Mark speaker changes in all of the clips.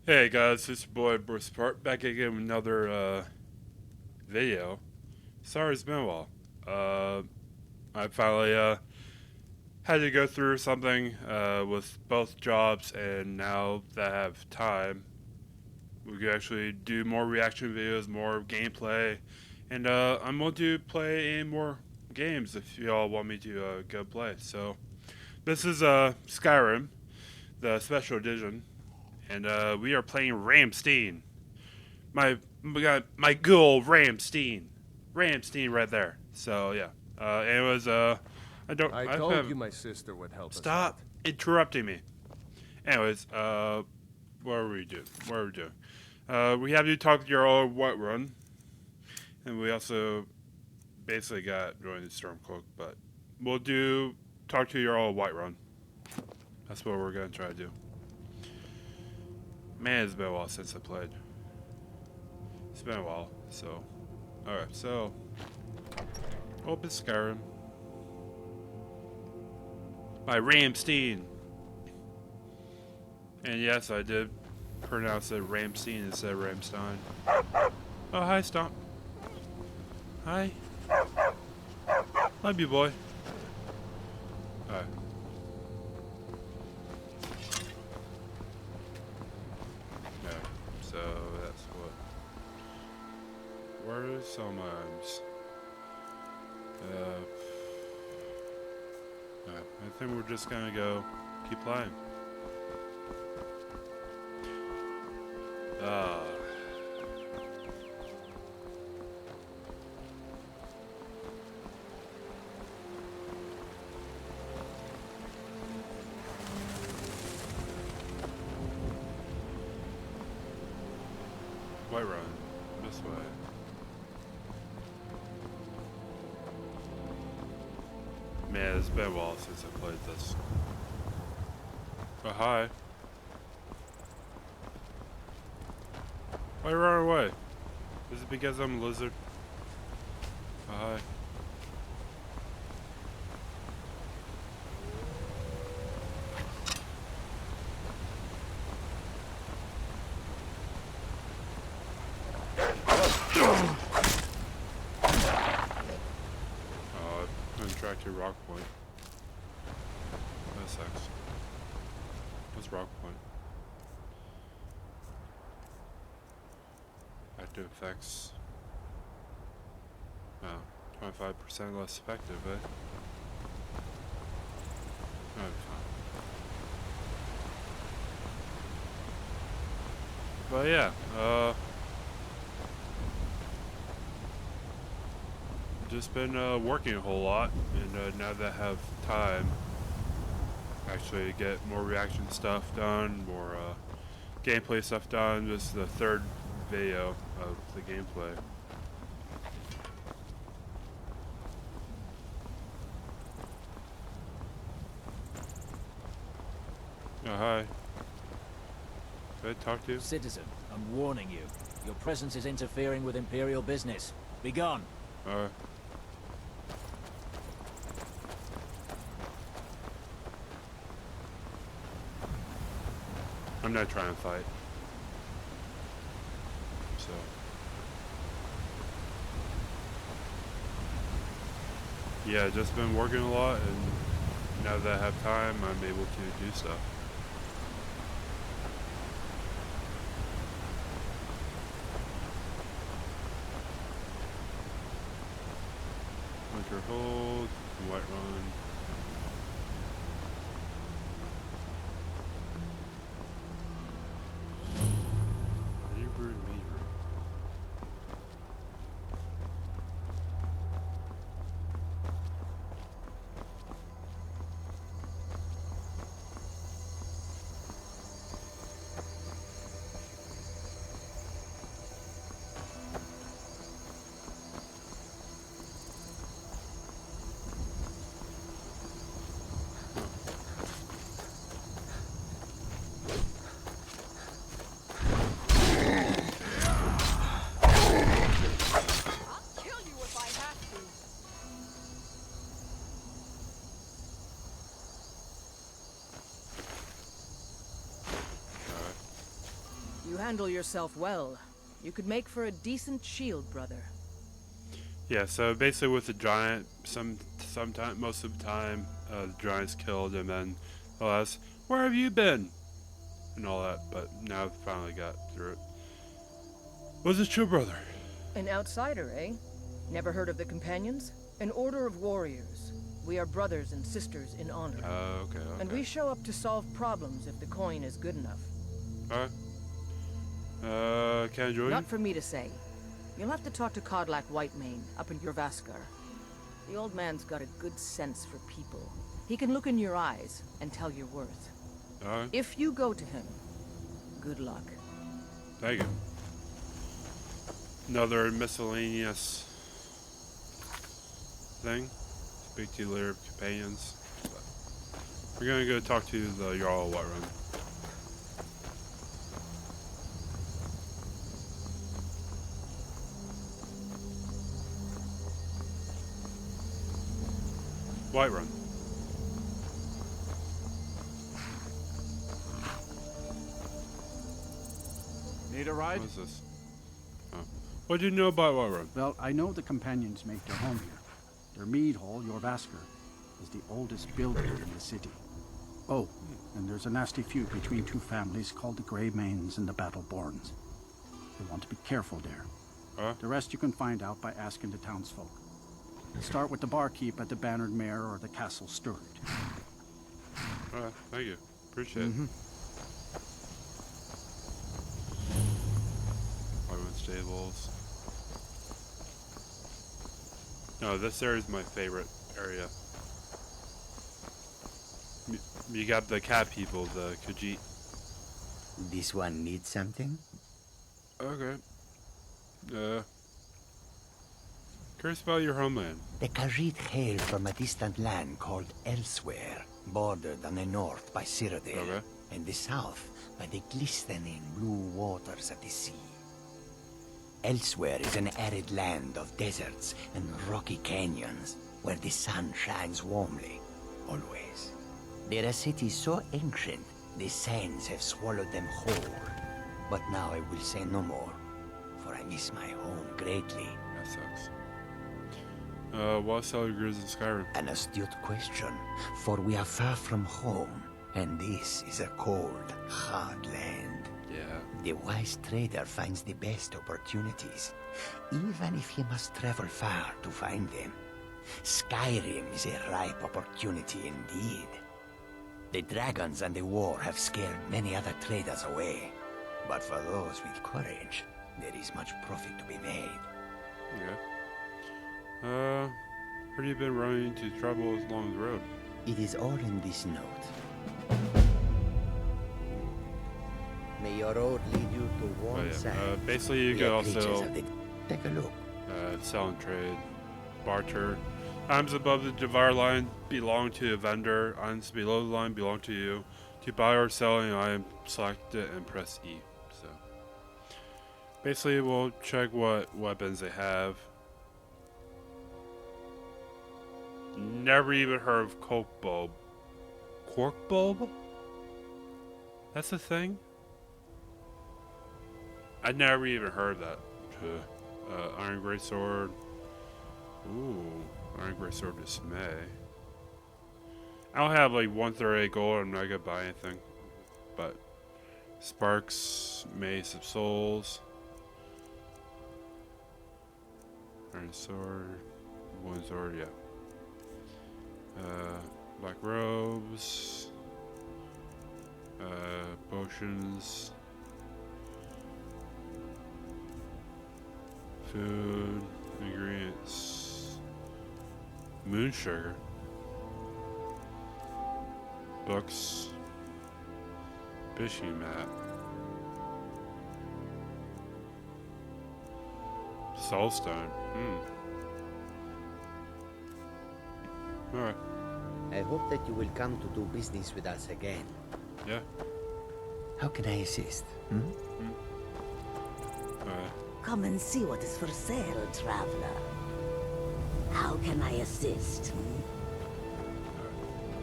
Speaker 1: Hey guys, it's your boy Bruce Part back again with another video. Sorry it's been a while. Uh, I finally had to go through something with both jobs, and now that I have time, we can actually do more reaction videos, more gameplay, and I'm going to play in more games if y'all want me to go play. So this is Skyrim, the special edition, and we are playing Ramstein. We got my good old Ramstein right there. So yeah, it was
Speaker 2: I
Speaker 1: I
Speaker 2: told
Speaker 1: have
Speaker 2: you my sister would help us
Speaker 1: stop
Speaker 2: out.
Speaker 1: interrupting me. Anyways, what are we doing? What are we doing? We have to talk to your old Whiterun, and we also basically got joined the Stormcloak, but we'll do talk to your old Whiterun. That's what we're gonna try to do. Man, it's been a while since I played. It's been a while, so alright, so open Skyrim. By Ramstein. And yes, I did pronounce it Ramstein instead of Ramstein. Oh, hi, Stomp. Hi. Love you, boy. Alright. Yeah, so that's what. Where are some items? I think we're just gonna go keep playing. Ah. Whiterun. This way. Man, it's been a while since I played this. Oh, hi. Why run away? Is it because I'm a lizard? Oh, hi. Oh, I tracked your rock point. That sucks. What's rock point? Active effects. Oh, 25% less effective, eh? Oh, fine. But yeah, just been working a whole lot, and now that I have time, actually get more reaction stuff done, more gameplay stuff done. This is the third video of the gameplay. Oh, hi. Did I talk to you?
Speaker 3: Citizen, I'm warning you. Your presence is interfering with Imperial business. Be gone.
Speaker 1: I'm not trying to fight. So. Yeah, just been working a lot, and now that I have time, I'm able to do stuff. Winter Hold, Whiterun. Neighbor.
Speaker 4: You handle yourself well. You could make for a decent shield, brother.
Speaker 1: Yeah, so basically with the giant, sometime most of the time, the giant's killed, and then they'll ask, "Where have you been?" and all that. But now I've finally got through it. What's it, true brother?
Speaker 4: An outsider, eh? Never heard of the Companions? An order of warriors. We are brothers and sisters in honor.
Speaker 1: Okay.
Speaker 4: And we show up to solve problems if the coin is good enough.
Speaker 1: Alright. Can I join
Speaker 4: Not
Speaker 1: you?
Speaker 4: for me to say. You'll have to talk to Codlac Whitemane up in Jorvaskar. The old man's got a good sense for people. He can look in your eyes and tell your worth.
Speaker 1: Alright.
Speaker 4: If you go to him, good luck.
Speaker 1: Thank you. Another miscellaneous thing. Speak to later of companions. But we're gonna go talk to the Jarl of Whiterun. Whiterun.
Speaker 2: Need a ride?
Speaker 1: What's this? Oh. What do you know about Whiterun?
Speaker 5: Well, I know the Companions make their home here. Their mead hall, Jorvaskar, is the oldest building in the city. Oh, and there's a nasty feud between two families called the Greymanes and the Battleborns. You want to be careful there. The rest you can find out by asking the townsfolk. Start with the barkeep at the Bannered Mare or the Castle Steward.
Speaker 1: Thank you. Appreciate it. Whiterun Stables. No, this area is my favorite area. You got the cat people, the Khajiit.
Speaker 6: This one needs something?
Speaker 1: Okay. Curious about your homeland.
Speaker 6: The Khajiit hail from a distant land called Elsewhere, bordered on the north by Cyrodiil,
Speaker 1: Okay.
Speaker 6: and the south by the glistening blue waters of the sea. Elsewhere is an arid land of deserts and rocky canyons, where the sun shines warmly, always. They're a city so ancient, the sands have swallowed them whole. But now I will say no more, for I miss my home greatly.
Speaker 1: That sucks. What celebrities in Skyrim?
Speaker 6: An astute question, for we are far from home, and this is a cold, hard land.
Speaker 1: Yeah.
Speaker 6: The wise trader finds the best opportunities, even if he must travel far to find them. Skyrim is a ripe opportunity indeed. The dragons and the war have scared many other traders away, but for those with courage, there is much profit to be made.
Speaker 1: Yeah. Heard you've been running into troubles along the road.
Speaker 6: It is all in this note. May your road lead you to warm sands.
Speaker 1: Basically you
Speaker 6: We
Speaker 1: can
Speaker 6: are creatures
Speaker 1: also
Speaker 6: of the... Take a look.
Speaker 1: sell and trade, barter. Items above the Javar line belong to a vendor. Items below the line belong to you. To buy or sell an item, select it and press E. So basically we'll check what weapons they have. Never even heard of Cork Bulb. Cork Bulb? That's a thing? I never even heard of that. Iron Greatsword. Ooh, Iron Greatsword Dismay. I don't have like 138 gold. I'm not gonna buy anything. But Sparks, Mace of Souls, Iron Sword, One Sword, yeah. Black robes, potions, food, ingredients, moon sugar, books, fishing mat, soulstone. Alright.
Speaker 6: I hope that you will come to do business with us again.
Speaker 1: Yeah.
Speaker 6: How can I assist?
Speaker 7: Come and see what is for sale, traveler. How can I assist?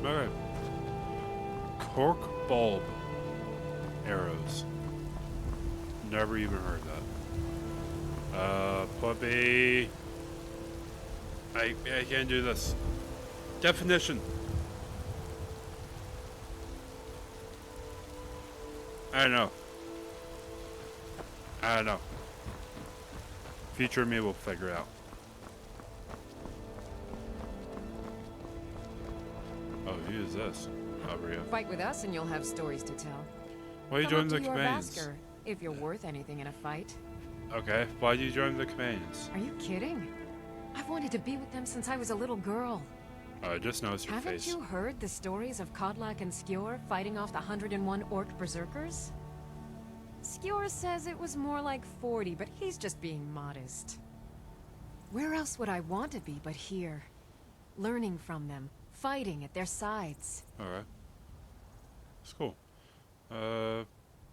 Speaker 1: Alright. Cork bulb arrows. Never even heard that. Puppy. I can't do this. Definition. I don't know. I don't know. Future me will figure it out. Oh, who is this? Aubrey.
Speaker 8: Fight with us and you'll have stories to tell.
Speaker 1: Why are you
Speaker 8: Come
Speaker 1: joining
Speaker 8: up
Speaker 1: the
Speaker 8: to your
Speaker 1: companions?
Speaker 8: Vasker, if you're worth anything in a fight.
Speaker 1: Okay, why do you join the companions?
Speaker 8: Are you kidding? I've wanted to be with them since I was a little girl.
Speaker 1: I just noticed your
Speaker 8: Haven't
Speaker 1: face.
Speaker 8: you heard the stories of Kodlak and Skjor fighting off the 101 orc berserkers? Skjor says it was more like 40, but he's just being modest. Where else would I want to be but here? Learning from them, fighting at their sides.
Speaker 1: Alright. It's cool.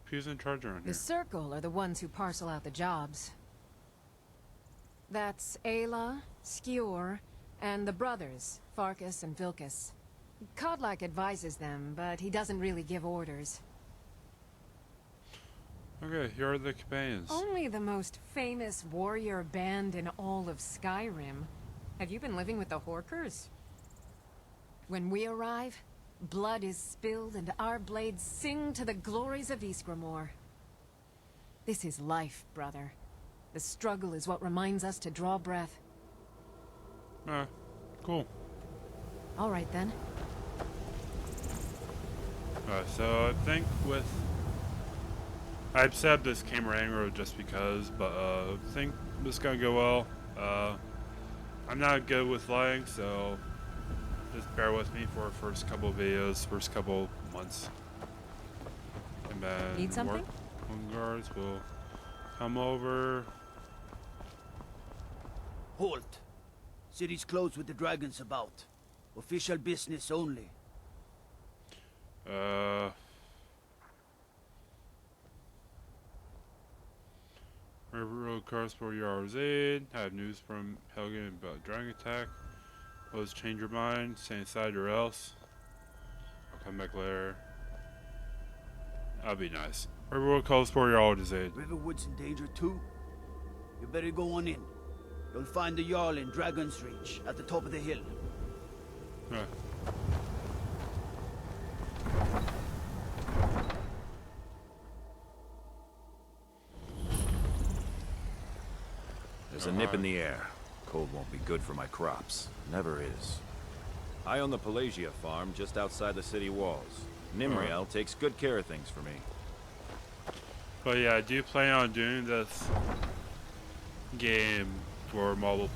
Speaker 1: Who's in charge around here?
Speaker 8: The Circle are the ones who parcel out the jobs. That's Ayla, Skjor, and the brothers, Farkas and Vilkas. Kodlak advises them, but he doesn't really give orders.
Speaker 1: Okay, here are the companions.
Speaker 8: Only the most famous warrior band in all of Skyrim. Have you been living with the Horkers? When we arrive, blood is spilled and our blades sing to the glories of Ysgramor. This is life, brother. The struggle is what reminds us to draw breath.
Speaker 1: Cool.
Speaker 8: All right, then.
Speaker 1: So I think with... I've set up this camera angle just because, but I think this is gonna go well. I'm not good with lighting, so just bear with me for first couple videos, first couple months. And then
Speaker 8: Need something?
Speaker 1: Home guards will come over.
Speaker 9: Halt! City's closed with the dragons about. Official business only.
Speaker 1: River cars for your hours aid. Have news from Helgen about dragon attack. Always change your mind. Stay inside or else. I'll come back later. That'll be nice. Riverwood calls for your hours aid.
Speaker 9: Riverwood's in danger too. You better go on in. You'll find the Jarl in Dragon's Reach, at the top of the hill.
Speaker 2: There's a nip in the air. Cold won't be good for my crops. Never is. I own the Pelagia farm just outside the city walls. Nimriel takes good care of things for me.
Speaker 1: But yeah, I do plan on doing this game for multiple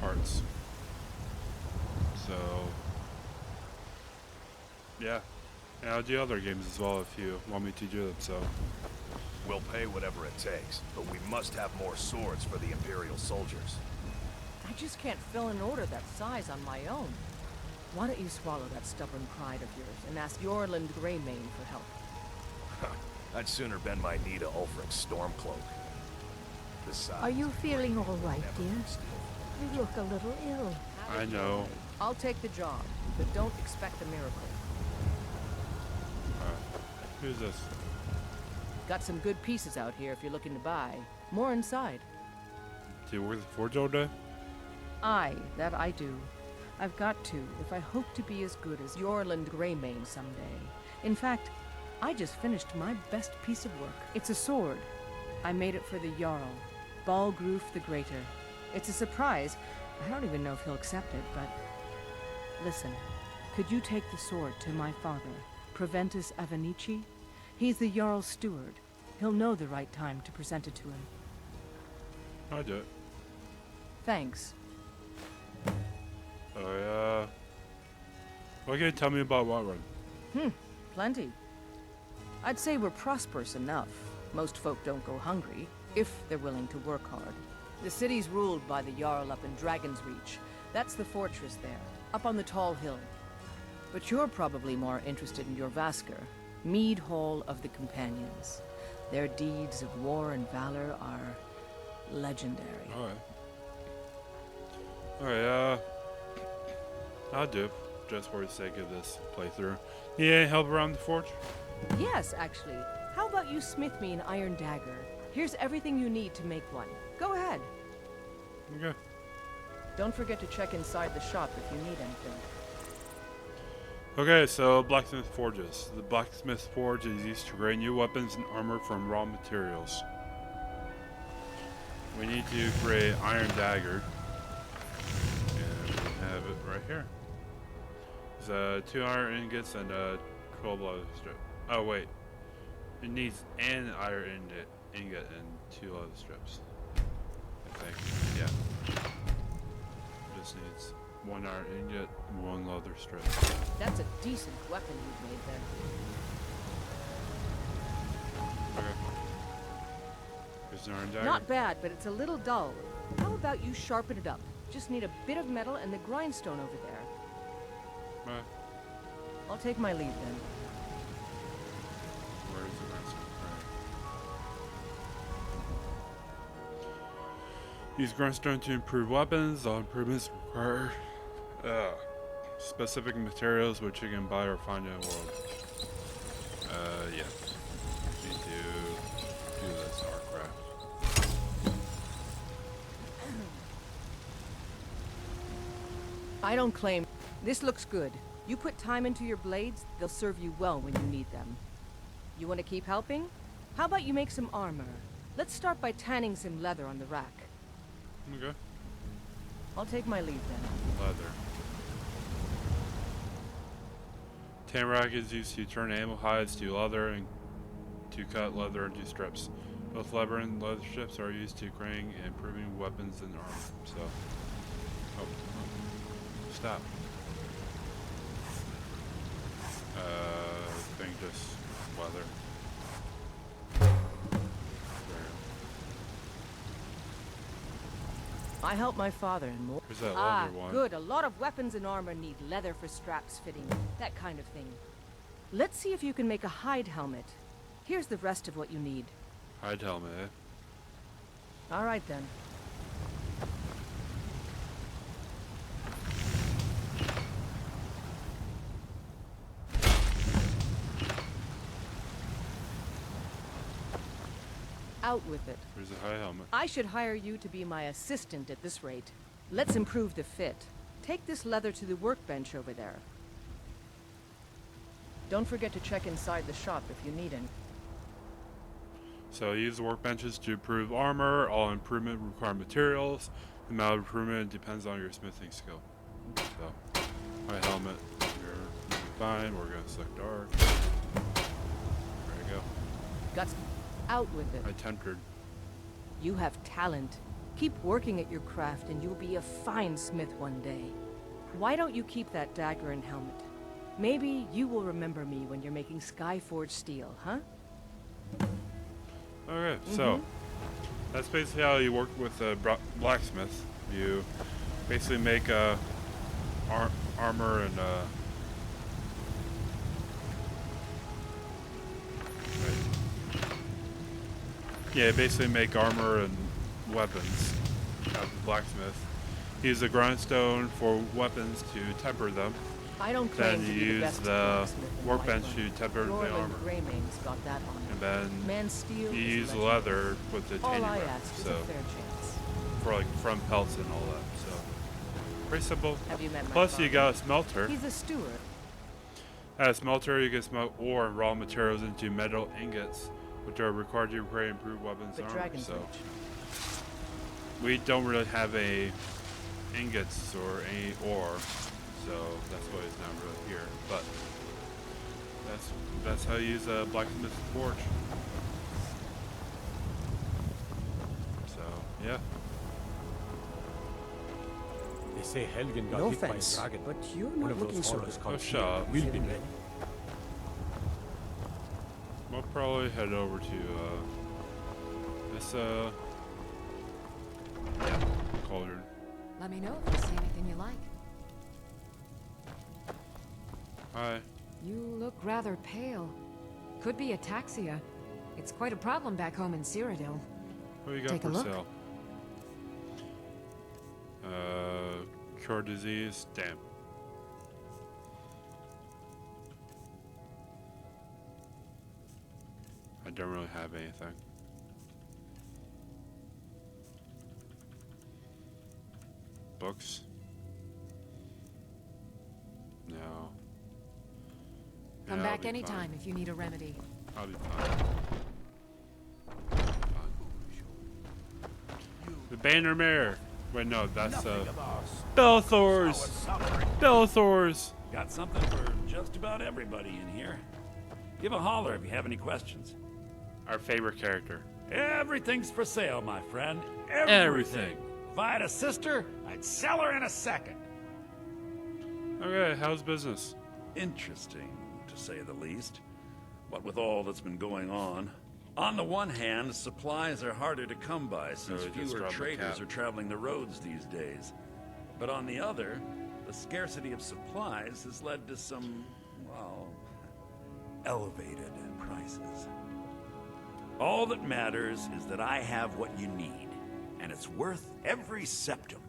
Speaker 1: parts. So yeah. And I'll do other games as well if you want me to do them, so.
Speaker 10: We'll pay whatever it takes, but we must have more swords for the Imperial soldiers.
Speaker 4: I just can't fill an order that size on my own. Why don't you swallow that stubborn pride of yours and ask Yorland Greymane for help?
Speaker 10: I'd sooner bend my knee to Ulfric's Stormcloak. Besides,
Speaker 7: Are you feeling all right, dear? You look a little ill.
Speaker 1: I know.
Speaker 4: I'll take the job, but don't expect a miracle.
Speaker 1: Who's this?
Speaker 4: Got some good pieces out here if you're looking to buy. More inside.
Speaker 1: Do you work at the forge all day?
Speaker 4: Aye, that I do. I've got to, if I hope to be as good as Yorland Greymane someday. In fact, I just finished my best piece of work. It's a sword. I made it for the Jarl, Balgruf the Greater. It's a surprise. I don't even know if he'll accept it, but... Listen, could you take the sword to my father, Proventus Avenici? He's the Jarl's steward. He'll know the right time to present it to him.
Speaker 1: I'll do it.
Speaker 4: Thanks.
Speaker 1: Oh yeah. What can you tell me about Whiterun?
Speaker 4: Plenty. I'd say we're prosperous enough. Most folk don't go hungry, if they're willing to work hard. The city's ruled by the Jarl up in Dragon's Reach. That's the fortress there, up on the tall hill. But you're probably more interested in your Vasker, Mead Hall of the Companions. Their deeds of war and valor are legendary.
Speaker 1: Alright, I'll do it, just for the sake of this playthrough. You need any help around the forge?
Speaker 4: Yes, actually. How about you smith me an iron dagger? Here's everything you need to make one. Go ahead.
Speaker 1: Okay.
Speaker 4: Don't forget to check inside the shop if you need anything.
Speaker 1: Okay, so blacksmith forges. The blacksmith forge is used to create new weapons and armor from raw materials. We need to create iron dagger. And we have it right here. There's 2 iron ingots and a 12 leather strip. Oh wait. It needs an iron ingot and 2 leather strips. I think. Yeah. Just needs 1 iron ingot, 1 leather strip.
Speaker 4: That's a decent weapon you've made there.
Speaker 1: Okay. Here's an iron dagger.
Speaker 4: Not bad, but it's a little dull. How about you sharpen it up? Just need a bit of metal and the grindstone over there. I'll take my leave then.
Speaker 1: Where is the grindstone? Right. Use grindstone to improve weapons. All improvements require specific materials which you can buy or find in the world. Yeah. Need to do this artcraft.
Speaker 4: I don't claim. This looks good. You put time into your blades, they'll serve you well when you need them. You want to keep helping? How about you make some armor? Let's start by tanning some leather on the rack.
Speaker 1: Okay.
Speaker 4: I'll take my leave then.
Speaker 1: Leather. Tan rack is used to turn animal hides to leather and to cut leather into strips. Both leather and leather strips are used to creating and improving weapons and armor. So, stop. Thing just leather.
Speaker 4: I helped my father in more.
Speaker 1: Where's that leather one?
Speaker 4: Good. A lot of weapons and armor need leather for straps fitting. That kind of thing. Let's see if you can make a hide helmet. Here's the rest of what you need.
Speaker 1: Hide helmet, eh?
Speaker 4: All right then. Out with it.
Speaker 1: Where's the hide helmet?
Speaker 4: I should hire you to be my assistant at this rate. Let's improve the fit. Take this leather to the workbench over there. Don't forget to check inside the shop if you need any.
Speaker 1: So use the workbenches to improve armor. All improvement require materials. The amount of improvement depends on your smithing skill. So, hide helmet. You're fine. We're gonna select dark. There we go.
Speaker 4: Guts, out with it.
Speaker 1: I tempted.
Speaker 4: You have talent. Keep working at your craft and you'll be a fine smith one day. Why don't you keep that dagger and helmet? Maybe you will remember me when you're making Skyforge steel, huh?
Speaker 1: Okay, so that's basically how you work with a blacksmith. You basically make armor and yeah, basically make armor and weapons out of the blacksmith. Use the grindstone for weapons to temper them.
Speaker 4: I don't claim
Speaker 1: Then
Speaker 4: to
Speaker 1: you
Speaker 4: be the
Speaker 1: use
Speaker 4: best
Speaker 1: the
Speaker 4: blacksmith in
Speaker 1: workbench
Speaker 4: Whiterun.
Speaker 1: to temper the
Speaker 4: Norland
Speaker 1: armor.
Speaker 4: Greymane's got that on
Speaker 1: And then
Speaker 4: Man steel
Speaker 1: you
Speaker 4: is
Speaker 1: use
Speaker 4: legendary.
Speaker 1: leather with the
Speaker 4: All
Speaker 1: titanium
Speaker 4: I
Speaker 1: wrap,
Speaker 4: ask is
Speaker 1: so
Speaker 4: a fair chance.
Speaker 1: for like front pelts and all that. So pretty simple.
Speaker 4: Have you met my
Speaker 1: Plus you
Speaker 4: father?
Speaker 1: got a smelter.
Speaker 4: He's a steward.
Speaker 1: At a smelter, you can smelt ore and raw materials into metal ingots, which are required to create improved weapons
Speaker 4: The
Speaker 1: and armor.
Speaker 4: Dragon's
Speaker 1: So
Speaker 4: Reach.
Speaker 1: we don't really have any ingots or any ore, so that's why it's not really here. But that's how you use a blacksmith forge. So yeah.
Speaker 11: They say Helgen got
Speaker 6: No
Speaker 11: hit
Speaker 6: offense,
Speaker 11: by a dragon.
Speaker 6: but you're
Speaker 11: One
Speaker 6: not
Speaker 11: of
Speaker 6: looking
Speaker 11: those
Speaker 6: so
Speaker 11: horrors
Speaker 6: good.
Speaker 11: called
Speaker 1: shut up.
Speaker 11: will be ready.
Speaker 1: We'll probably head over to this yeah, cauldron.
Speaker 8: Let me know if you see anything you like.
Speaker 1: Hi.
Speaker 8: You look rather pale. Could be ataxia. It's quite a problem back home in Cyrodiil.
Speaker 1: What do you got
Speaker 8: Take a
Speaker 1: for
Speaker 8: look.
Speaker 1: sale? Cure disease. Damn. I don't really have anything. Books? No.
Speaker 8: Come
Speaker 1: Yeah, I'll
Speaker 8: back
Speaker 1: be
Speaker 8: anytime
Speaker 1: fine.
Speaker 8: if you need a remedy.
Speaker 1: I'll be fine. The Bannermere. Wait, no, that's Bellathor's. Bellathor's.
Speaker 12: Got something for just about everybody in here. Give a holler if you have any questions.
Speaker 1: Our favorite character.
Speaker 12: Everything's for sale, my friend.
Speaker 1: Everything.
Speaker 12: If I had a sister, I'd sell her in a second.
Speaker 1: Okay, how's business?
Speaker 12: Interesting, to say the least. What with all that's been going on. On the one hand, supplies are harder to come by since
Speaker 1: Really just
Speaker 12: fewer
Speaker 1: dropped the
Speaker 12: traders
Speaker 1: cap.
Speaker 12: are traveling the roads these days. But on the other, the scarcity of supplies has led to some, well, elevated prices. All that matters is that I have what you need, and it's worth every septum.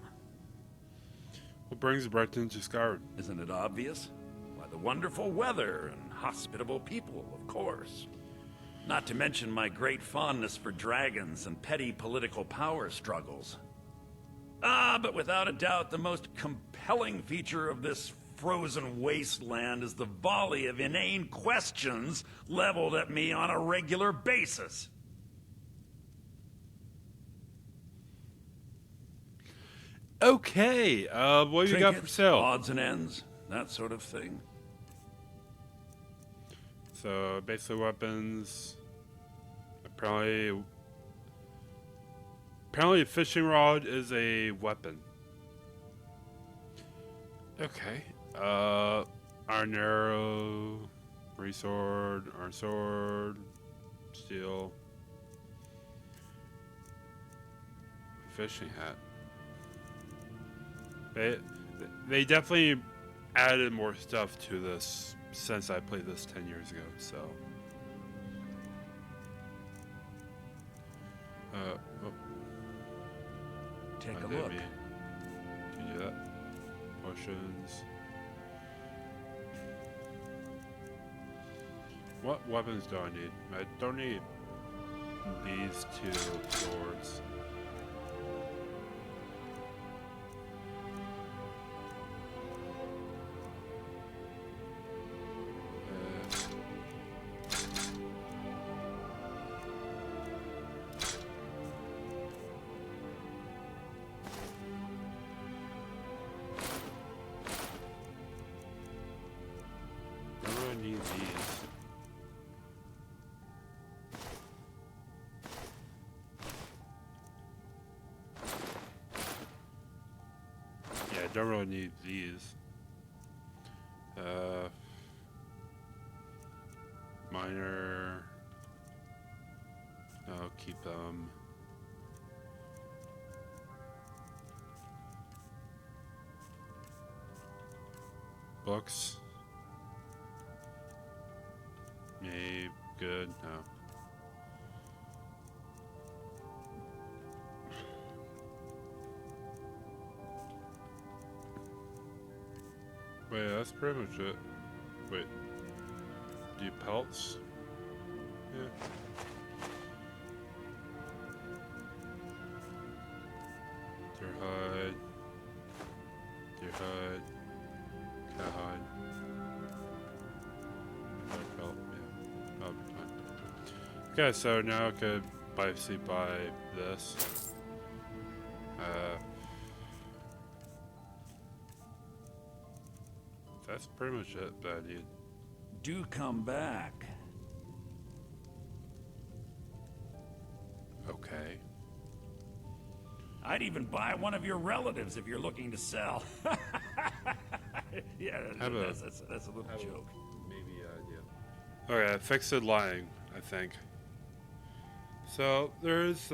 Speaker 1: What brings Breton to Skyrim?
Speaker 12: Isn't it obvious? Why, the wonderful weather and hospitable people, of course. Not to mention my great fondness for dragons and petty political power struggles. But without a doubt, the most compelling feature of this frozen wasteland is the volley of inane questions leveled at me on a regular basis.
Speaker 1: Okay, what do you got for
Speaker 12: Trinkets,
Speaker 1: sale?
Speaker 12: odds and ends, that sort of thing.
Speaker 1: So, basically weapons. Apparently a fishing rod is a weapon. Okay. Iron arrow, iron sword, steel, fishing hat. They definitely added more stuff to this since I played this 10 years ago, so. Oh.
Speaker 12: Take
Speaker 1: I
Speaker 12: a
Speaker 1: didn't
Speaker 12: look.
Speaker 1: mean to do that. Potions. What weapons do I need? I don't need these two swords. I really need these. Yeah, I don't really need these. Miner. I'll keep them. Books. Maybe good. No. Wait, that's pretty much it. Wait. Do you pelts? Yeah. Deer hide. Deer hide. Cat hide. Another pelt. Yeah. That'll be fine. Okay, so now I could buy this. That's pretty much it that I need.
Speaker 12: Do come back.
Speaker 1: Okay.
Speaker 12: I'd even buy one of your relatives if you're looking to sell. Yeah, that's a little joke.
Speaker 1: Maybe idea. Okay, I fixed it lying, I think. So there's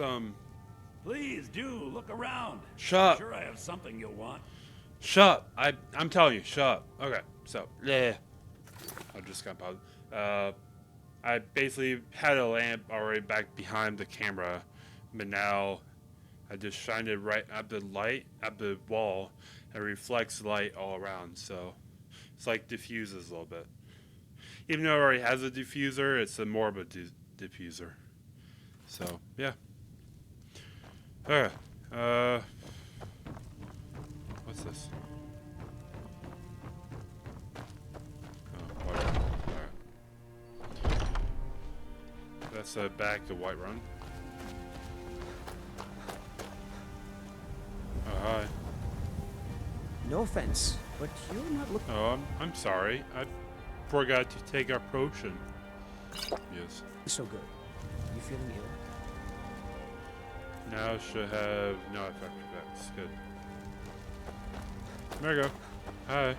Speaker 12: Please do look around.
Speaker 1: Shut
Speaker 12: I'm
Speaker 1: up.
Speaker 12: sure I have something you'll want.
Speaker 1: Shut up. I'm telling you, shut up. Okay, so yeah. I just got paused. I basically had a lamp already back behind the camera, but now I just shined it right at the light at the wall and it reflects light all around, so it's like diffuses a little bit. Even though it already has a diffuser, it's a more of a diffuser. So, yeah. Alright. What's this? Oh, Whiterun. Alright. That's back to Whiterun. Oh, hi.
Speaker 13: No offense, but you're not looking.
Speaker 1: Oh, I'm sorry. I forgot to take our potion. Yes.
Speaker 13: So good. You feeling ill?
Speaker 1: Now should have no effect effects. Good. There you go. Hi.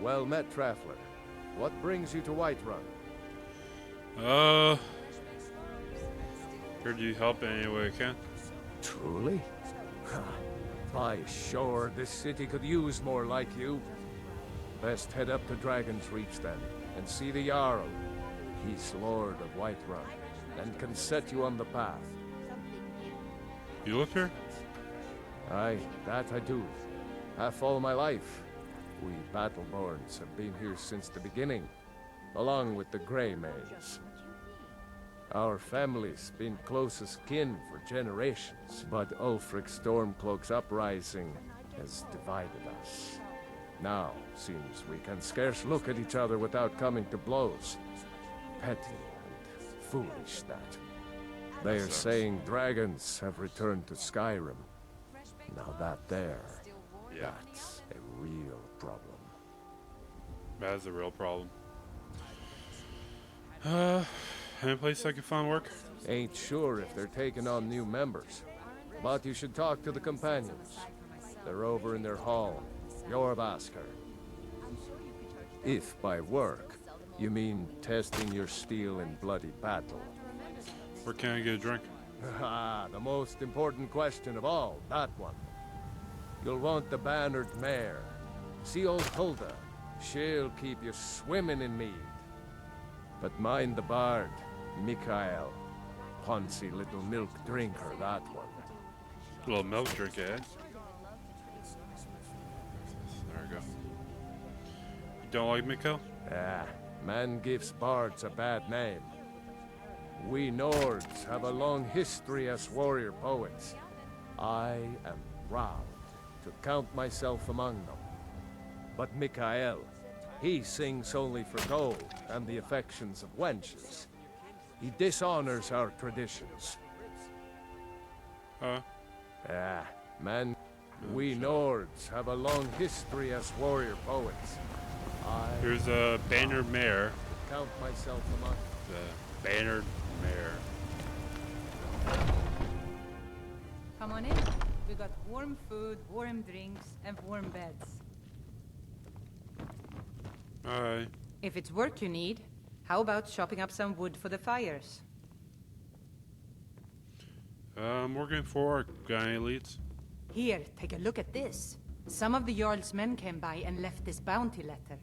Speaker 14: Well met, traveler. What brings you to Whiterun?
Speaker 1: Here, do you help in any way I can?
Speaker 14: Truly? By sure, this city could use more like you. Best head up to Dragon's Reach then, and see the Jarl. He's Lord of Whiterun, and can set you on the path.
Speaker 1: You live here?
Speaker 14: Aye, that I do. Half all my life. We Battleborns have been here since the beginning, along with the Greymanes. Our family's been closest kin for generations, but Ulfric Stormcloak's uprising has divided us. Now, seems we can scarce look at each other without coming to blows. Petty and foolish, that. They are saying dragons have returned to Skyrim. Now that there, that's a real problem.
Speaker 1: That is a real problem. Any place I can find work?
Speaker 14: Ain't sure if they're taking on new members, but you should talk to the companions. They're over in their hall, Jorvaskr. If by work, you mean testing your steel in bloody battle.
Speaker 1: Where can I get a drink?
Speaker 14: Ah, the most important question of all, that one. You'll want the bannered mare. See old Hulda. She'll keep you swimming in mead. But mind the bard, Mikael. Poncy little milk drinker, that one.
Speaker 1: Little milk drink, eh? There we go. You don't like Mikael?
Speaker 14: Ah, man gives bards a bad name. We Nords have a long history as warrior poets. I am proud to count myself among them. But Mikael, he sings only for gold and the affections of wenches. He dishonors our traditions. Man, we Nords have a long history as warrior poets.
Speaker 1: Here's a bannered mare.
Speaker 14: Count myself among
Speaker 1: the bannered mare.
Speaker 15: Come on in. We got warm food, warm drinks, and warm beds.
Speaker 1: Alright.
Speaker 15: If it's work you need, how about chopping up some wood for the fires?
Speaker 1: I'm working for got any leads?
Speaker 15: Here, take a look at this. Some of the Jarl's men came by and left this bounty letter.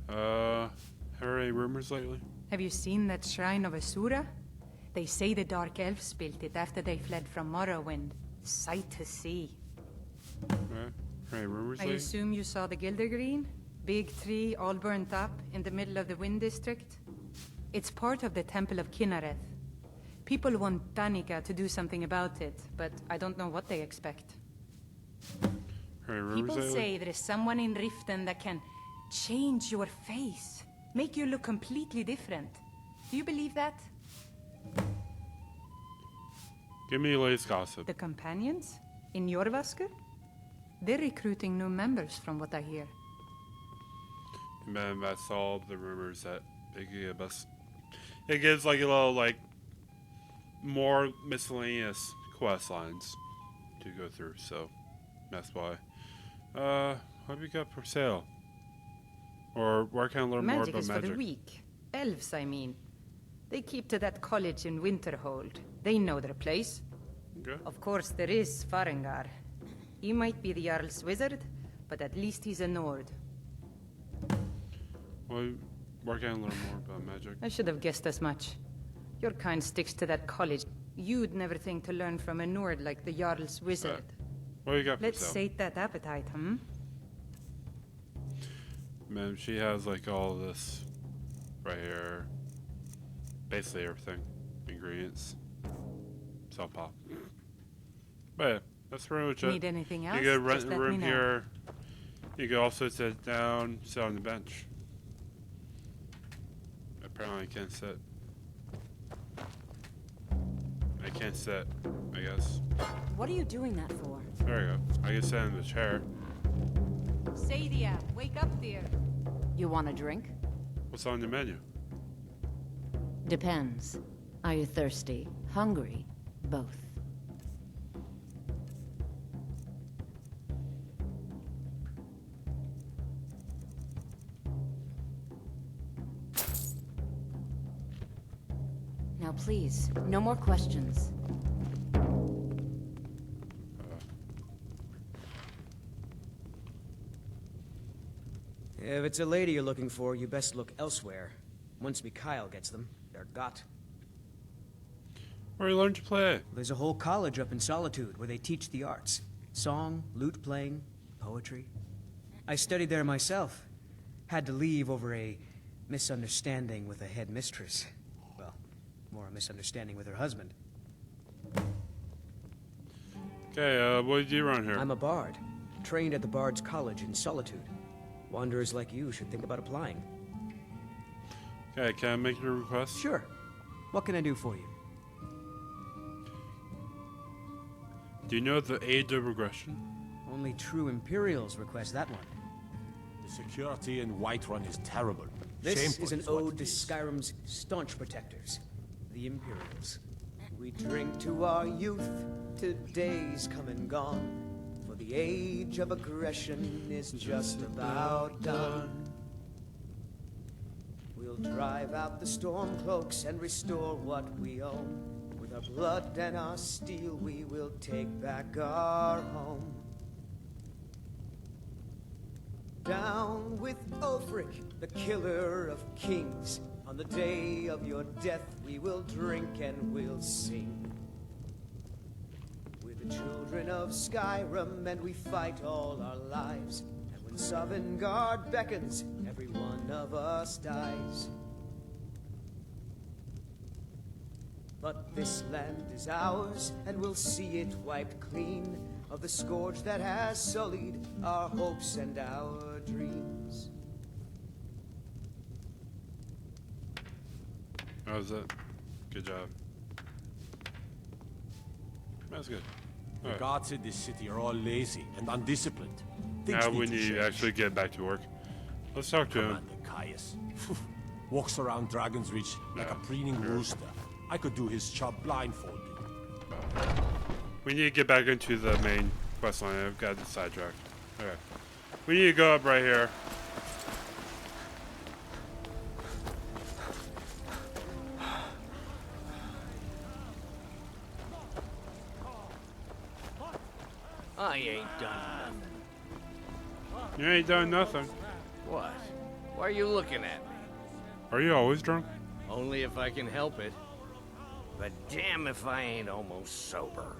Speaker 1: Heard any rumors lately?
Speaker 15: Have you seen that shrine of Asura? They say the Dark Elves built it after they fled from Morrowind. Sight to see.
Speaker 1: Any rumors
Speaker 15: I
Speaker 1: lately?
Speaker 15: assume you saw the Gildergreen? Big tree, all burnt up, in the middle of the Wind District? It's part of the Temple of Kinnareth. People want Danica to do something about it, but I don't know what they expect.
Speaker 1: Any rumors
Speaker 15: People
Speaker 1: lately?
Speaker 15: say there is someone in Riften that can change your face, make you look completely different. Do you believe that?
Speaker 1: Give me the latest gossip.
Speaker 15: The companions? In Jorvaskr? They're recruiting new members from what I hear.
Speaker 1: Man, that's all the rumors that they give us. It gives like a little like more miscellaneous quest lines to go through, so that's why. What do we got for sale? Or where can I learn more
Speaker 15: Magic
Speaker 1: about
Speaker 15: is
Speaker 1: magic?
Speaker 15: for the weak. Elves, I mean. They keep to that college in Winterhold. They know their place.
Speaker 1: Okay.
Speaker 15: Of course, there is Farengar. He might be the Jarl's wizard, but at least he's a Nord.
Speaker 1: Well, where can I learn more about magic?
Speaker 15: I should have guessed as much. Your kind sticks to that college. You'd never think to learn from a Nord like the Jarl's wizard.
Speaker 1: What do you got for
Speaker 15: Let's
Speaker 1: sale?
Speaker 15: sate that appetite, hmm?
Speaker 1: Man, she has like all this right basically everything. Ingredients. Salt pop. But yeah, that's pretty much it.
Speaker 15: Need anything else?
Speaker 1: You could rent
Speaker 15: Just
Speaker 1: a
Speaker 15: let me
Speaker 1: room
Speaker 15: know.
Speaker 1: here. You could also sit down, sit on the bench. Apparently I can't sit. I can't sit, I guess.
Speaker 16: What are you doing that for?
Speaker 1: There we go. I can sit in the chair.
Speaker 15: Sadia, wake up there.
Speaker 16: You want a drink?
Speaker 1: What's on the menu?
Speaker 16: Depends. Are you thirsty? Hungry? Both. Now please, no more questions.
Speaker 13: If it's a lady you're looking for, you best look elsewhere. Once Mikhail gets them, they're got.
Speaker 1: Where you learn to play?
Speaker 13: There's a whole college up in Solitude where they teach the arts. Song, lute playing, poetry. I studied there myself. Had to leave over a misunderstanding with a head mistress. Well, more a misunderstanding with her husband.
Speaker 1: Okay, what do you run here?
Speaker 13: I'm a bard. Trained at the Bard's College in Solitude. Wanderers like you should think about applying.
Speaker 1: Okay, can I make your request?
Speaker 13: Sure. What can I do for you?
Speaker 1: Do you know the Age of Regression?
Speaker 13: Only true Imperials request that one.
Speaker 11: The security in Whiterun is terrible.
Speaker 13: This
Speaker 11: Shameful
Speaker 13: is an
Speaker 11: what
Speaker 13: ode
Speaker 11: it
Speaker 13: to
Speaker 11: is.
Speaker 13: Skyrim's staunch protectors, the Imperials. We drink to our youth, to days come and gone, for the age of aggression is just about done. We'll drive out the storm cloaks and restore what we own. With our blood and our steel, we will take back our home. Down with Ulfric, the killer of kings. On the day of your death, we will drink and we'll sing. We're the children of Skyrim, and we fight all our lives. And when Sovngarde beckons, every one of us dies. But this land is ours, and we'll see it wiped clean of the scourge that has sullied our hopes and our dreams.
Speaker 1: That was it. Good job. That's good.
Speaker 11: The guards in this city are all lazy and undisciplined.
Speaker 1: Now we
Speaker 11: to
Speaker 1: need to
Speaker 11: change.
Speaker 1: actually get back to work. Let's talk to him.
Speaker 11: Commander Caius. Walks around Dragon's Reach like a preening rooster. I could do his job blindfolded.
Speaker 1: We need to get back into the main quest line. I've got the sidetracked. Okay. We need to go up right here.
Speaker 17: I ain't done nothing.
Speaker 1: You ain't done nothing.
Speaker 17: What? Why are you looking at me?
Speaker 1: Are you always drunk?
Speaker 17: Only if I can help it. But damn if I ain't almost sober.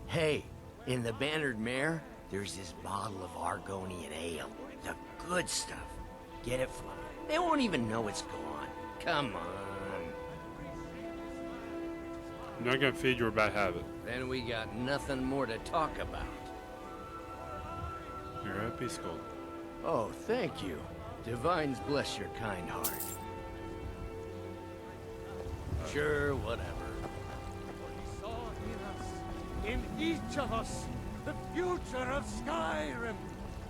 Speaker 6: Hey, in the Bannered Mare, there's this bottle of Argonian ale. The good stuff. Get it from them. They won't even know it's gone.
Speaker 17: Come on.
Speaker 1: I'm not gonna feed you a bad habit.
Speaker 17: Then we got nothing more to talk about.
Speaker 1: You're a peace gold.
Speaker 17: Oh, thank you. Divines bless your kind heart. Sure, whatever.
Speaker 18: In each of us, the future of Skyrim,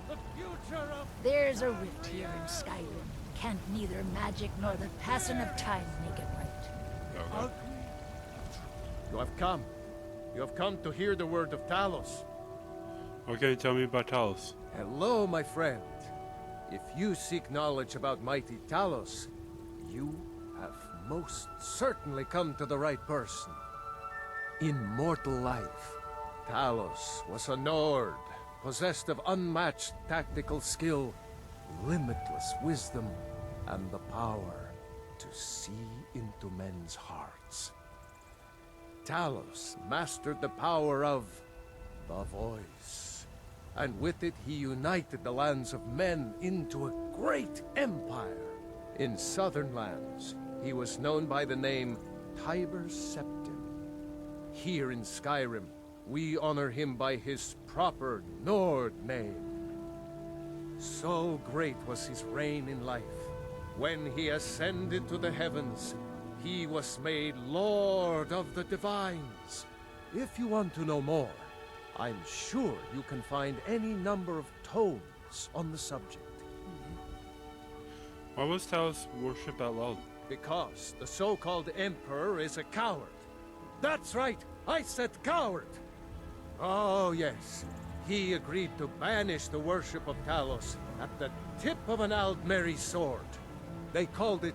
Speaker 18: the future of...
Speaker 19: There's a rift here in Skyrim. Can't neither magic nor the passing of time make it right.
Speaker 14: You have come. You have come to hear the word of Talos.
Speaker 1: What can you tell me about Talos?
Speaker 14: Hello, my friend. If you seek knowledge about mighty Talos, you have most certainly come to the right person. In mortal life, Talos was a Nord, possessed of unmatched tactical skill, limitless wisdom, and the power to see into men's hearts. Talos mastered the power of the voice, and with it he united the lands of men into a great empire. In southern lands, He was known by the name Tiber Septim. Here in Skyrim, we honor him by his proper Nord name. So great was his reign in life. When he ascended to the heavens, he was made Lord of the Divines. If you want to know more, I'm sure you can find any number of tomes on the subject.
Speaker 1: Why was Talos worship out loud?
Speaker 14: Because the so-called Emperor is a coward. That's right, I said coward! Oh yes, he agreed to banish the worship of Talos at the tip of an Aldmeri sword. They called it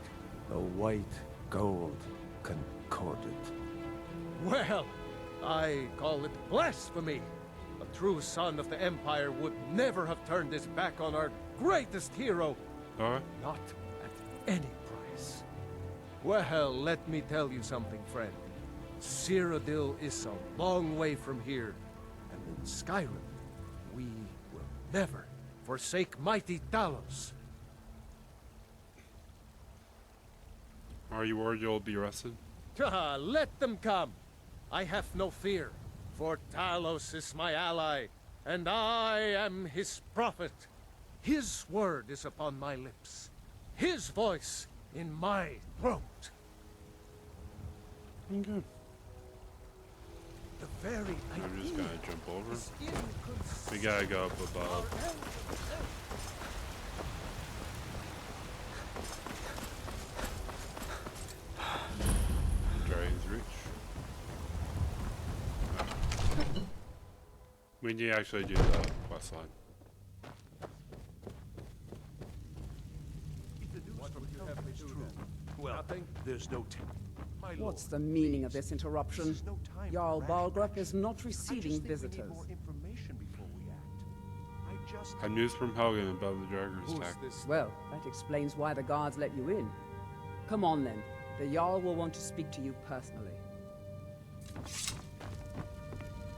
Speaker 14: the White Gold Concordat. Well, I call it blasphemy. A true son of the Empire would never have turned his back on our greatest hero. Not at any price. Well, let me tell you something, friend. Cyrodiil is a long way from here, and in Skyrim, we will never forsake mighty Talos.
Speaker 1: Are you worried you'll be arrested?
Speaker 14: Let them come. I have no fear, for Talos is my ally, and I am his prophet. His word is upon my lips, his voice in my throat.
Speaker 1: Okay.
Speaker 14: The very
Speaker 1: I'm just gonna jump over. We gotta go up above. Dragon's Reach. We need to actually do the quest line.
Speaker 10: Well, there's no
Speaker 20: What's the meaning of this interruption? Jarl Balgruuf is not receiving visitors.
Speaker 1: I have news from Helgen about the Dragon's attack.
Speaker 20: Well, that explains why the guards let you in. Come on then. The Jarl will want to speak to you personally.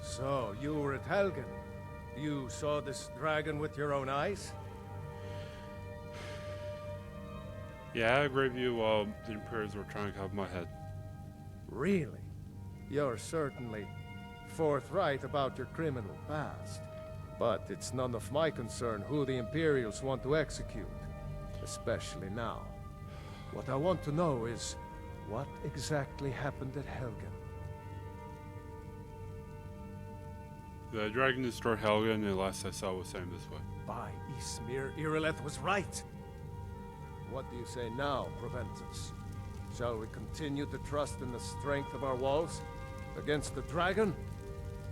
Speaker 14: So, you were at Helgen. You saw this dragon with your own eyes?
Speaker 1: Yeah, I had a great view while the Imperials were trying to cut off my head.
Speaker 14: Really? You're certainly forthright about your criminal past. But it's none of my concern who the Imperials want to execute. Especially now. What I want to know is, what exactly happened at Helgen?
Speaker 1: The dragon destroyed Helgen, and the last I saw was sailing this way.
Speaker 14: By Ysmir, Irileth was right. What do you say now, Proventus? Shall we continue to trust in the strength of our walls against the dragon?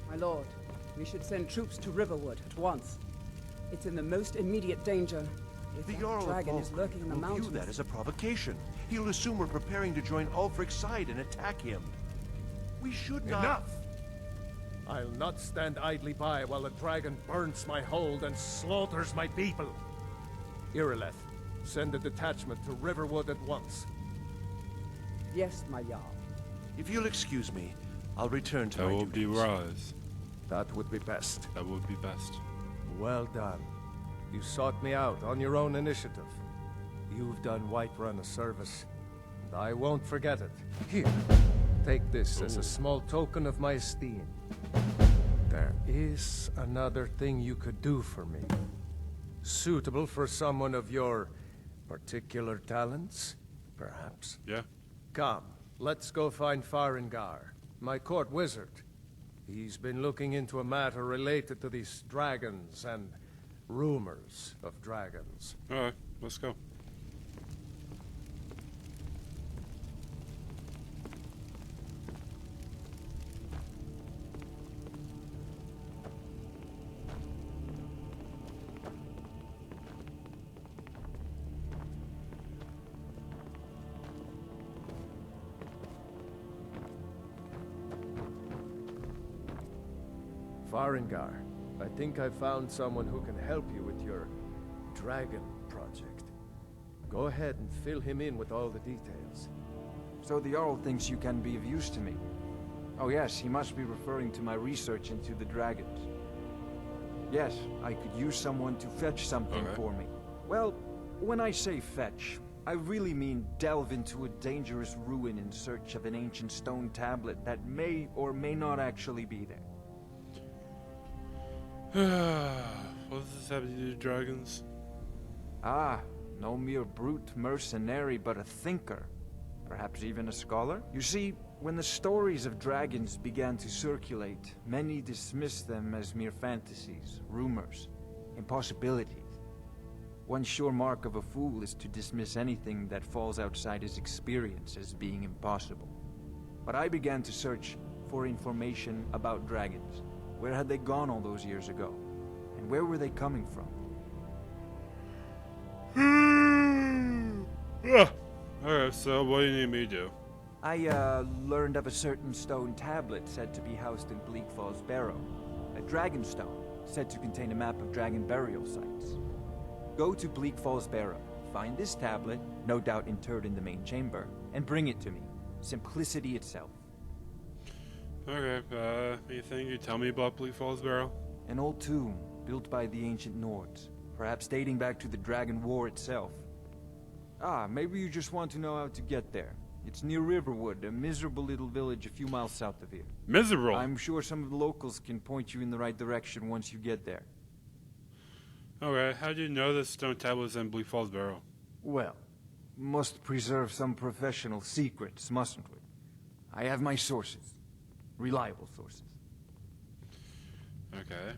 Speaker 20: My lord, we should send troops to Riverwood at once. It's in the most immediate danger. If
Speaker 10: The
Speaker 20: that
Speaker 10: Jarl of
Speaker 20: dragon is
Speaker 10: Balgruuf
Speaker 20: lurking in the
Speaker 10: will view
Speaker 20: mountains...
Speaker 10: that as a provocation. He'll assume we're preparing to join Ulfric's side and attack him. We should not...
Speaker 14: Enough! I'll not stand idly by while the dragon burns my hold and slaughters my people. Irileth, send a detachment to Riverwood at once.
Speaker 20: Yes, my Jarl.
Speaker 10: If you'll excuse me, I'll return to
Speaker 1: That
Speaker 10: my
Speaker 1: will be
Speaker 10: duties.
Speaker 1: wise.
Speaker 14: That would be best.
Speaker 1: That would be best.
Speaker 14: Well done. You sought me out on your own initiative. You've done Whiterun a service, and I won't forget it. Here, take this as a small token of my esteem. There is another thing you could do for me. Suitable for someone of your particular talents, perhaps?
Speaker 1: Yeah.
Speaker 14: Come, let's go find Farengar, my court wizard. He's been looking into a matter related to these dragons and rumors of dragons.
Speaker 1: Alright, let's go.
Speaker 14: Farengar, I think I found someone who can help you with your dragon project. Go ahead and fill him in with all the details.
Speaker 21: So the Jarl thinks you can be of use to me. Oh yes, he must be referring to my research into the dragons. Yes, I could use someone to fetch something for me. Well, when I say fetch, I really mean delve into a dangerous ruin in search of an ancient stone tablet that may or may not actually be there.
Speaker 1: What does this have to do with dragons?
Speaker 21: Ah, no mere brute mercenary, but a thinker. Perhaps even a scholar? You see, when the stories of dragons began to circulate, many dismissed them as mere fantasies, rumors, impossibilities. One sure mark of a fool is to dismiss anything that falls outside his experience as being impossible. But I began to search for information about dragons. Where had they gone all those years ago? And where were they coming from?
Speaker 1: Alright, so what do you need me to do?
Speaker 21: I learned of a certain stone tablet said to be housed in Bleak Falls Barrow. A dragon stone, said to contain a map of dragon burial sites. Go to Bleak Falls Barrow, find this tablet, no doubt interred in the main chamber, and bring it to me. Simplicity itself.
Speaker 1: Okay, anything you tell me about Bleak Falls Barrow?
Speaker 21: An old tomb, built by the ancient Nords, perhaps dating back to the Dragon War itself. Ah, maybe you just want to know how to get there. It's near Riverwood, a miserable little village a few miles south of here.
Speaker 1: Miserable?
Speaker 21: I'm sure some of the locals can point you in the right direction once you get there.
Speaker 1: Okay, how do you know this stone tablet is in Bleak Falls Barrow?
Speaker 21: Well, must preserve some professional secrets, mustn't we? I have my sources. Reliable sources.
Speaker 1: Okay.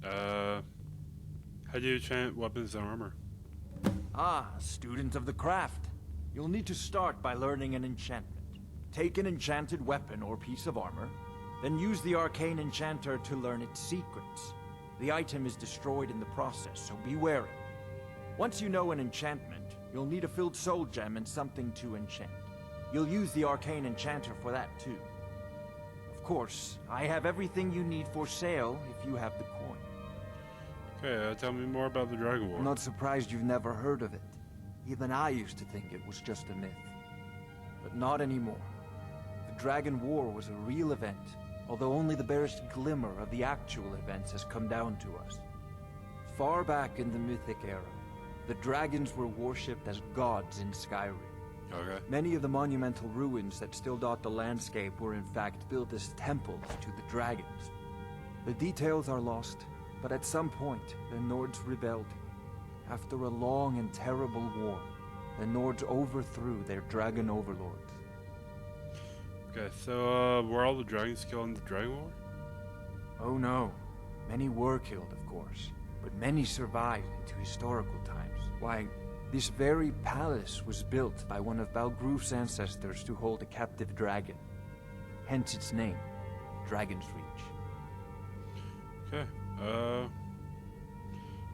Speaker 1: How do you enchant weapons and armor?
Speaker 21: Ah, student of the craft. You'll need to start by learning an enchantment. Take an enchanted weapon or piece of armor, then use the arcane enchanter to learn its secrets. The item is destroyed in the process, so be wary. Once you know an enchantment, you'll need a filled soul gem and something to enchant. You'll use the arcane enchanter for that too. Of course, I have everything you need for sale if you have the coin.
Speaker 1: Okay, tell me more about the Dragon War.
Speaker 21: I'm not surprised you've never heard of it. Even I used to think it was just a myth. But not anymore. The Dragon War was a real event, although only the barest glimmer of the actual events has come down to us. Far back in the Mythic era, the dragons were worshipped as gods in Skyrim.
Speaker 1: Okay.
Speaker 21: Many of the monumental ruins that still dot the landscape were in fact built as temples to the dragons. The details are lost, but at some point, the Nords rebelled. After a long and terrible war, the Nords overthrew their dragon overlords.
Speaker 1: Okay, so, were all the dragons killed in the Dragon War?
Speaker 21: Oh no. Many were killed, of course, but many survived into historical times. Why, this very palace was built by one of Balgroof's ancestors to hold a captive dragon. Hence its name, Dragon's Reach.
Speaker 1: Okay,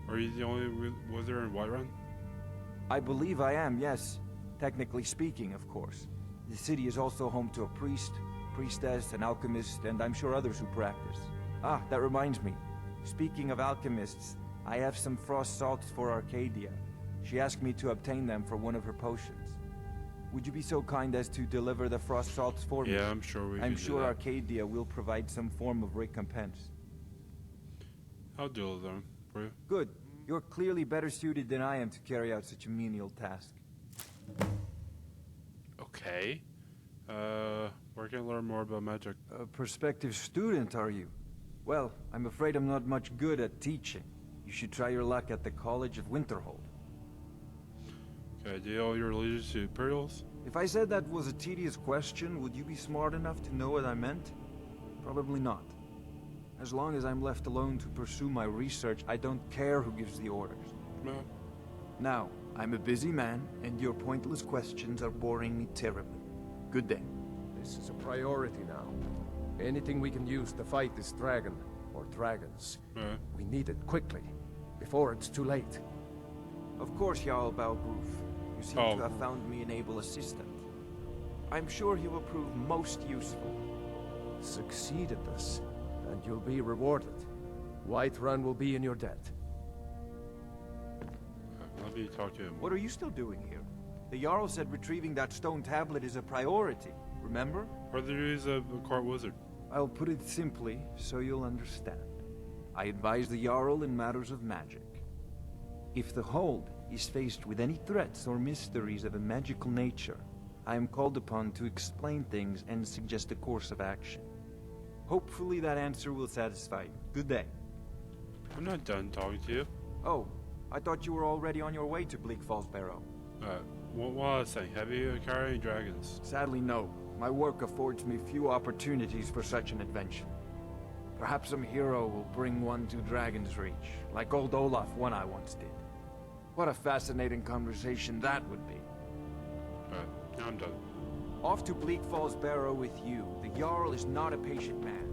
Speaker 1: are you the only wizard in Whiterun?
Speaker 21: I believe I am, yes. Technically speaking, of course. The city is also home to a priest, priestess, an alchemist, and I'm sure others who practice. Ah, that reminds me. Speaking of alchemists, I have some frost salts for Arcadia. She asked me to obtain them for one of her potions. Would you be so kind as to deliver the frost salts for me?
Speaker 1: Yeah, I'm sure we can
Speaker 21: I'm
Speaker 1: do
Speaker 21: sure
Speaker 1: that.
Speaker 21: Arcadia will provide some form of recompense.
Speaker 1: I'll deal with them for you.
Speaker 21: Good. You're clearly better suited than I am to carry out such a menial task.
Speaker 1: Okay. Where can I learn more about magic?
Speaker 21: A prospective student, are you? Well, I'm afraid I'm not much good at teaching. You should try your luck at the College of Winterhold.
Speaker 1: Okay, do you owe your allegiance to Imperials?
Speaker 21: If I said that was a tedious question, would you be smart enough to know what I meant? Probably not. As long as I'm left alone to pursue my research, I don't care who gives the orders.
Speaker 1: No.
Speaker 21: Now, I'm a busy man, and your pointless questions are boring me terribly. Good day.
Speaker 14: This is a priority now. Anything we can use to fight this dragon, or dragons, we need it quickly, before it's too late.
Speaker 21: Of course, Jarl Balgroof. You seem to have found me an able assistant. I'm sure he will prove most useful.
Speaker 14: Succeed at this, and you'll be rewarded. Whiterun will be in your debt.
Speaker 1: Let me talk to him.
Speaker 21: What are you still doing here? The Jarl said retrieving that stone tablet is a priority, remember?
Speaker 1: Or the duties of a court wizard.
Speaker 21: I'll put it simply, so you'll understand. I advise the Jarl in matters of magic. If the hold is faced with any threats or mysteries of a magical nature, I am called upon to explain things and suggest a course of action. Hopefully that answer will satisfy you. Good day.
Speaker 1: I'm not done talking to you.
Speaker 21: Oh, I thought you were already on your way to Bleak Falls Barrow.
Speaker 1: One last thing. Have you encountered any dragons?
Speaker 21: Sadly, no. My work affords me few opportunities for such an adventure. Perhaps some hero will bring one to Dragon's Reach, like old Olaf one I once did. What a fascinating conversation that would be.
Speaker 1: Now I'm done.
Speaker 21: Off to Bleak Falls Barrow with you. The Jarl is not a patient man.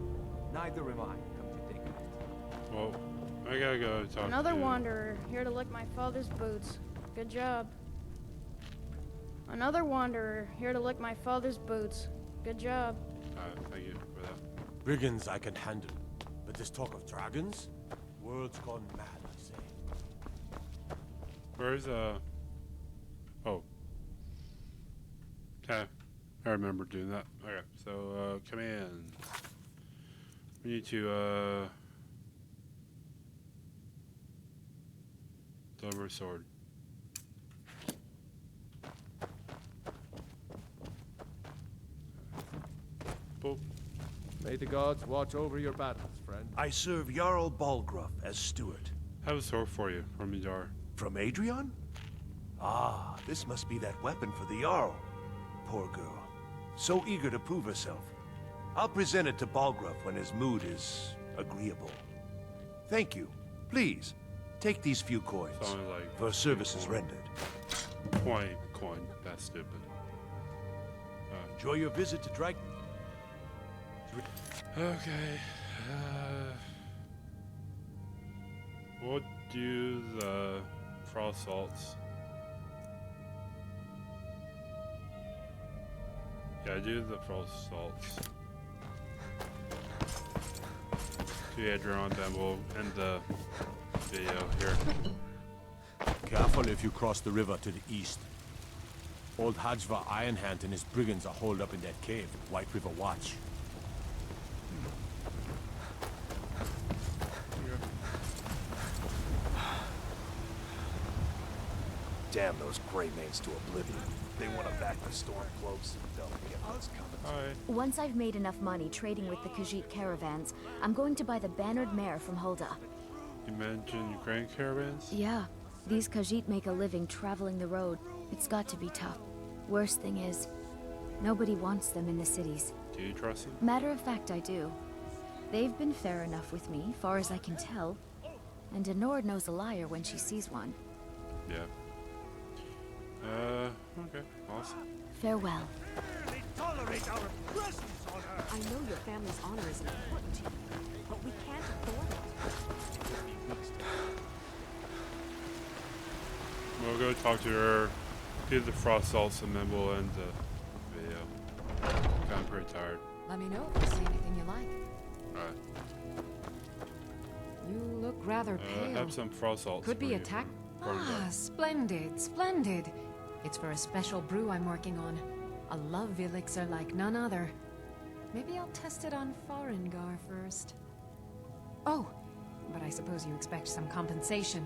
Speaker 21: Neither am I, come to think of it.
Speaker 1: Well, I gotta go talk
Speaker 3: Another
Speaker 1: to...
Speaker 3: wanderer, here to lick my father's boots. Good job. Another wanderer, here to lick my father's boots. Good job.
Speaker 1: Thank you for that.
Speaker 11: Brigands I can handle, but this talk of dragons? World's gone mad, I say.
Speaker 1: Where's, Oh. Okay. I remember doing that. Okay, so, command. We need to, deliver a sword. Boop.
Speaker 14: May the gods watch over your battles, friend.
Speaker 10: I serve Jarl Balgruuf as steward.
Speaker 1: Have a sword for you, from Midar.
Speaker 10: From Adrian? Ah, this must be that weapon for the Jarl. Poor girl. So eager to prove herself. I'll present it to Balgruuf when his mood is agreeable. Thank you. Please, take these few coins
Speaker 1: Like
Speaker 10: for services rendered.
Speaker 1: 20 coin. That's stupid.
Speaker 10: Enjoy your visit to Drag...
Speaker 1: Okay. We'll do the frost salts. Yeah, do the frost salts. To Adrian, then we'll end the video here.
Speaker 11: Careful if you cross the river to the east. Old Hajva Ironhand and his brigands are holed up in that cave at White River Watch.
Speaker 10: Damn those gray mains to oblivion. They want to back the Stormcloaks. They'll get what's coming.
Speaker 22: Once I've made enough money trading with the Khajiit caravans, I'm going to buy the bannered mare from Hulda.
Speaker 1: You mentioned Ukraine caravans?
Speaker 22: Yeah, these Khajiit make a living traveling the road. It's got to be tough. Worst thing is, nobody wants them in the cities.
Speaker 1: Do you trust them?
Speaker 22: Matter of fact, I do. They've been fair enough with me, far as I can tell. And Denord knows a liar when she sees one.
Speaker 1: Yeah. Okay, awesome.
Speaker 22: Farewell.
Speaker 18: Tolerate our presence on Earth.
Speaker 8: I know your family's honor is important to you, but we can't afford it.
Speaker 1: We'll go talk to her, do the frost salts, and then we'll end the video. I'm pretty tired.
Speaker 8: Let me know if you see anything you like.
Speaker 1: Alright.
Speaker 8: You look rather pale.
Speaker 1: Have some frost salts.
Speaker 8: Could be
Speaker 1: for
Speaker 8: a
Speaker 1: you.
Speaker 8: tack. Ah, splendid, splendid. It's for a special brew I'm working on. A love elixir like none other. Maybe I'll test it on Farengar first. Oh, but I suppose you expect some compensation.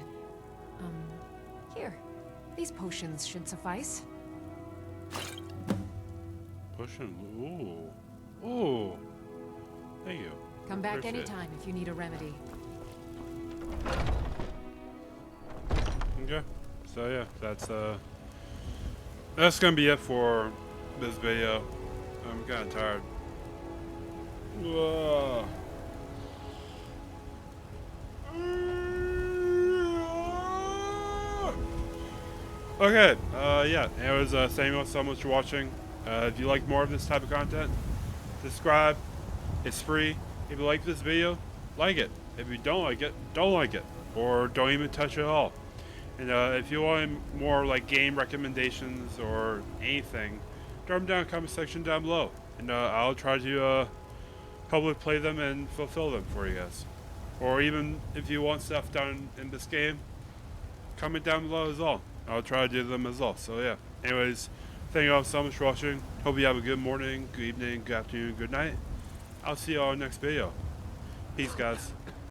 Speaker 8: Here. These potions should suffice.
Speaker 1: Potion? Ooh. Ooh. Thank you.
Speaker 8: Come back
Speaker 1: Appreciate it.
Speaker 8: anytime if you need a remedy.
Speaker 1: Okay. So yeah, that's gonna be it for this video. I'm kinda tired. Whoa. Okay, yeah, it was Samuel so much for watching. If you like more of this type of content, subscribe. It's free. If you like this video, like it. If you don't like it, don't like it. Or don't even touch it at all. And if you want more like game recommendations or anything, drop them down in the comment section down below. And I'll try to probably play them and fulfill them for you guys. Or even if you want stuff done in this game, comment down below as well. I'll try to do them as well. So yeah. Anyways, thank you all so much for watching. Hope you have a good morning, good evening, good afternoon, good night. I'll see you all in the next video. Peace, guys.